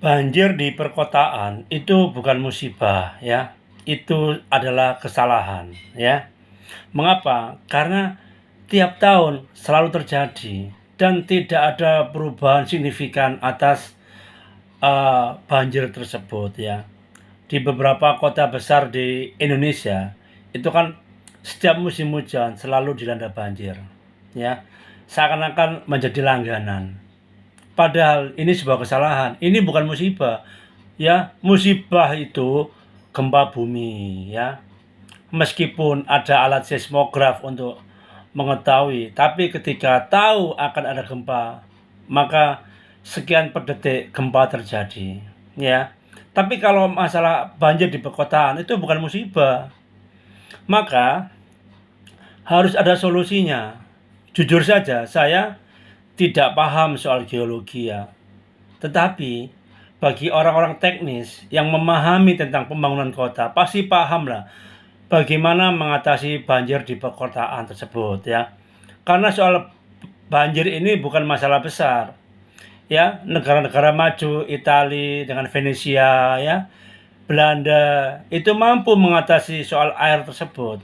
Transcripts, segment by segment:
Banjir di perkotaan itu bukan musibah ya, itu adalah kesalahan ya. Mengapa? Karena tiap tahun selalu terjadi dan tidak ada perubahan signifikan atas banjir tersebut ya. Di beberapa kota besar di Indonesia itu kan setiap musim hujan selalu dilanda banjir ya. Seakan-akan menjadi langganan. Padahal ini sebuah kesalahan. Ini bukan musibah. Ya, musibah itu gempa bumi ya. Meskipun ada alat seismograf untuk mengetahui, tapi ketika tahu akan ada gempa, maka sekian per detik gempa terjadi ya. Tapi kalau masalah banjir di perkotaan itu bukan musibah, maka harus ada solusinya. Jujur saja, saya tidak paham soal geologi ya. Tetapi bagi orang-orang teknis yang memahami tentang pembangunan kota, pasti paham lah bagaimana mengatasi banjir di perkotaan tersebut ya. Karena soal banjir ini bukan masalah besar. Ya, negara-negara maju, Italia dengan Venesia ya, Belanda itu mampu mengatasi soal air tersebut.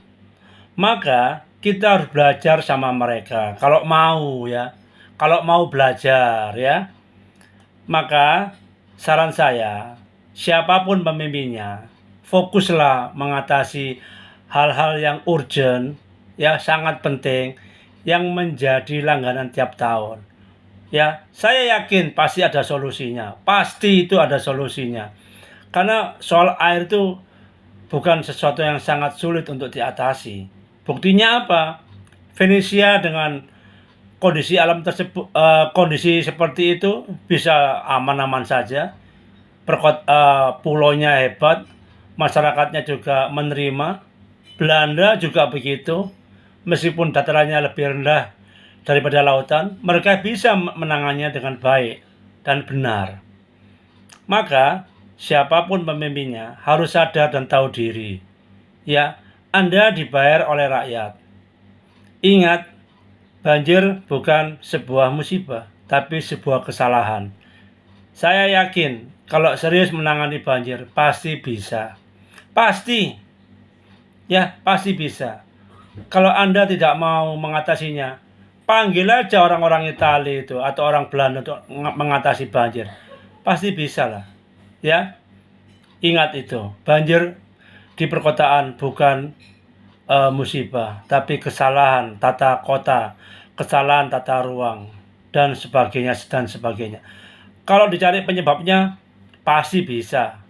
Maka kita harus belajar sama mereka kalau mau ya. Kalau mau belajar ya, maka saran saya, siapapun pemimpinnya, fokuslah mengatasi hal-hal yang urgent, ya sangat penting, yang menjadi langganan tiap tahun. Ya, saya yakin pasti ada solusinya. Pasti itu ada solusinya. Karena soal air itu bukan sesuatu yang sangat sulit untuk diatasi. Buktinya apa? Venesia dengan kondisi alam tersebut, kondisi seperti itu bisa aman-aman saja. Pulaunya hebat, masyarakatnya juga menerima. Belanda juga begitu, meskipun datarannya lebih rendah daripada lautan, mereka bisa menangannya dengan baik dan benar. Maka siapapun pemimpinnya harus sadar dan tahu diri. Ya, Anda dibayar oleh rakyat. Ingat, banjir bukan sebuah musibah, tapi sebuah kesalahan. Saya yakin kalau serius menangani banjir pasti bisa. Pasti. Ya, pasti bisa. Kalau Anda tidak mau mengatasinya, panggil aja orang-orang Italia itu atau orang Belanda untuk mengatasi banjir. Pasti bisa lah. Ya. Ingat itu, banjir di perkotaan bukan musibah, tapi kesalahan tata kota, kesalahan tata ruang, dan sebagainya dan sebagainya. Kalau dicari penyebabnya, pasti bisa.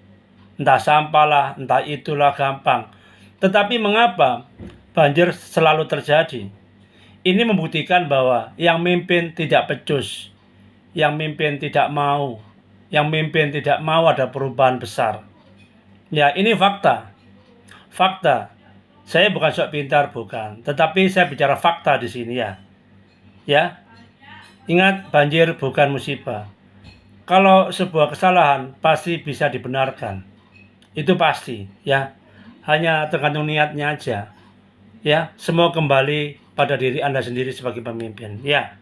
Entah sampah lah, entah itulah gampang. Tetapi mengapa banjir selalu terjadi? Ini membuktikan bahwa yang mimpin tidak becus, yang mimpin tidak mau, yang mimpin tidak mau ada perubahan besar. Ya, ini fakta. Fakta. Saya bukan sok pintar, bukan. Tetapi saya bicara fakta di sini ya. Ya, ingat banjir bukan musibah. Kalau sebuah kesalahan pasti bisa dibenarkan. Itu pasti ya. Hanya tergantung niatnya aja. Ya, semua kembali pada diri Anda sendiri sebagai pemimpin. Ya.